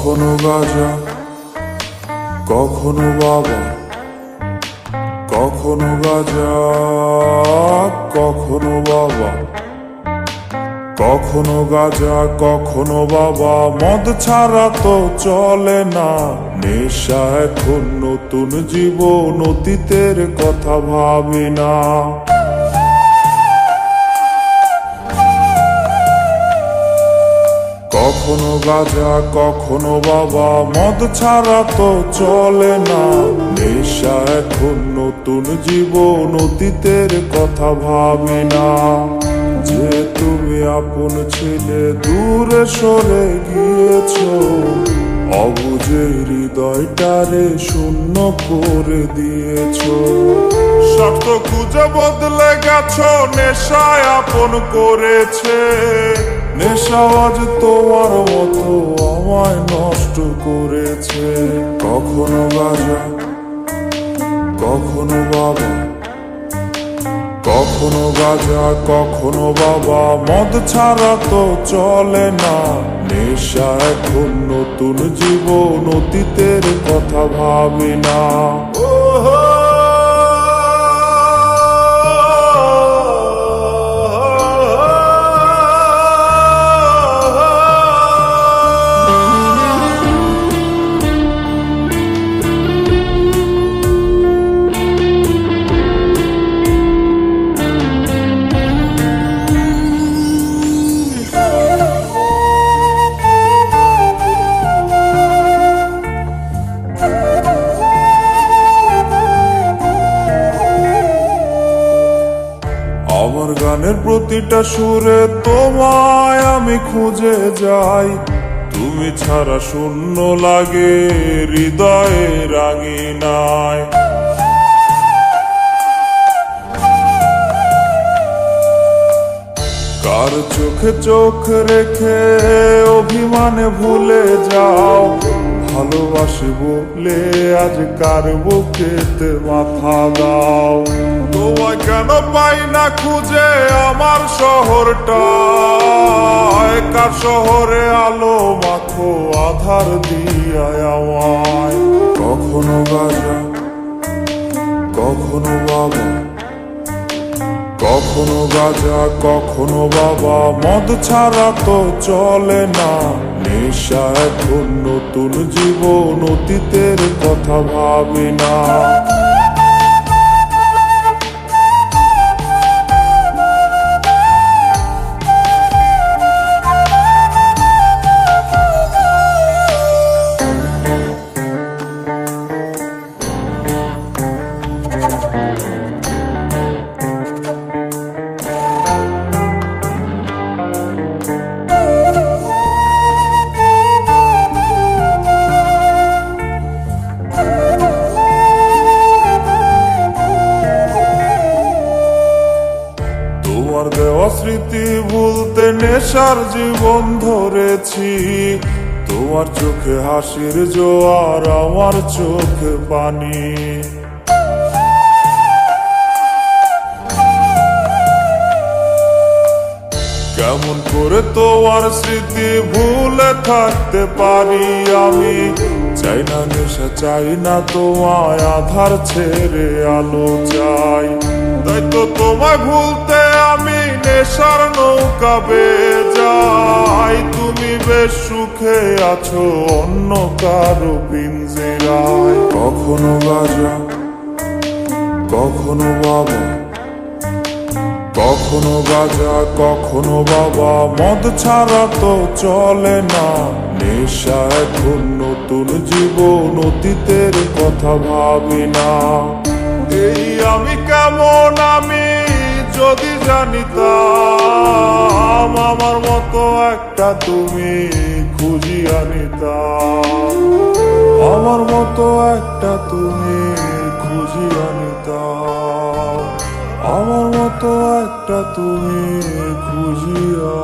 কখনো গাঁজা, কখনো বাবা, কখনো গাঁজা, কখনো বাবা, কখনো গাঁজা, কখনো বাবা। মদ ছাড়া তো চলে না, নেশা এখন নতুন জীবন, অতীতের কথা ভাবি না। কখনো গাঁজা, কখনো বাবা, মদ ছাড়া তো চলে না, নেশা এখন নতুন জীবন, অতীতের কথা ভাবি না। যে তুমি আপন ছেলে দূরে সরে গিয়েছো, অবুঝে হৃদয়টারে শূন্য করে দিয়েছো। স্বার্থ খুঁজে বদলে গেছো, নেশায় আপন করেছে। নেশা আজ তোমার মতো আমায় নষ্ট করেছে। কখনো গাঁজা, কখনো বাবা, কখনো গাঁজা, কখনো বাবা, মদ ছাড়া তো চলে না, নেশা এখন নতুন জীবন, অতীতের কথা ভাবি না। আমার গানের প্রতিটা সুরে তোমায় আমি খুঁজে যাই, তুমি ছাড়া শূন্য লাগে হৃদয়ে রাঙিনায়। কার চোখে চোখ রেখে অভিমানে ভুলে যাও, ভালোবাসি বলে আজ কার বুকেতে মাথা দাও। তোমায় কেন পাই না খুঁজে আমার শহরটা, কার শহরে আলো মাখো আধার দিয়া আমায়। কখনো গাঁজা, কখনো বাবা, কখনো গাঁজা, কখনো বাবা, মদ ছাড়া তো চলে না, নেশা এখন নতুন জীবন, অতীতের কথা ভাবি না। তোমার দেওয়া স্মৃতি ভুলতে নেশার জীবন ধরেছি, তোমার চোখে হাসির জোয়ার, আমার চোখে পানি। কেমন করে তোমার স্মৃতি ভুলে থাকতে পারি আমি, চাই না নেশা, চাই না তোমায় আধার ছেড়ে আলো চাই। তাই তো তোমায় ভুলতে আমি নেশার নৌকা বেয়ে যাই, তুমি বেশ সুখে আছো অন্য কারো পিঞ্জিরায়। কখনো গাঁজা, কখনো বাবা, কখনো গাঁজা, কখনো বাবা, মদ ছাড়া তো চলে না, নেশা এখন নতুন জীবন, অতীতের কথা ভাবি না। এই আমি কেমন আমি যদি জানিতাম, আমার মতো একটা তুমি খুঁজিয়া নিতাম, আমার মতো একটা তুমি খুঁজিয়া নিতাম, আমার মতো একটা তুমি খুঁজিয়া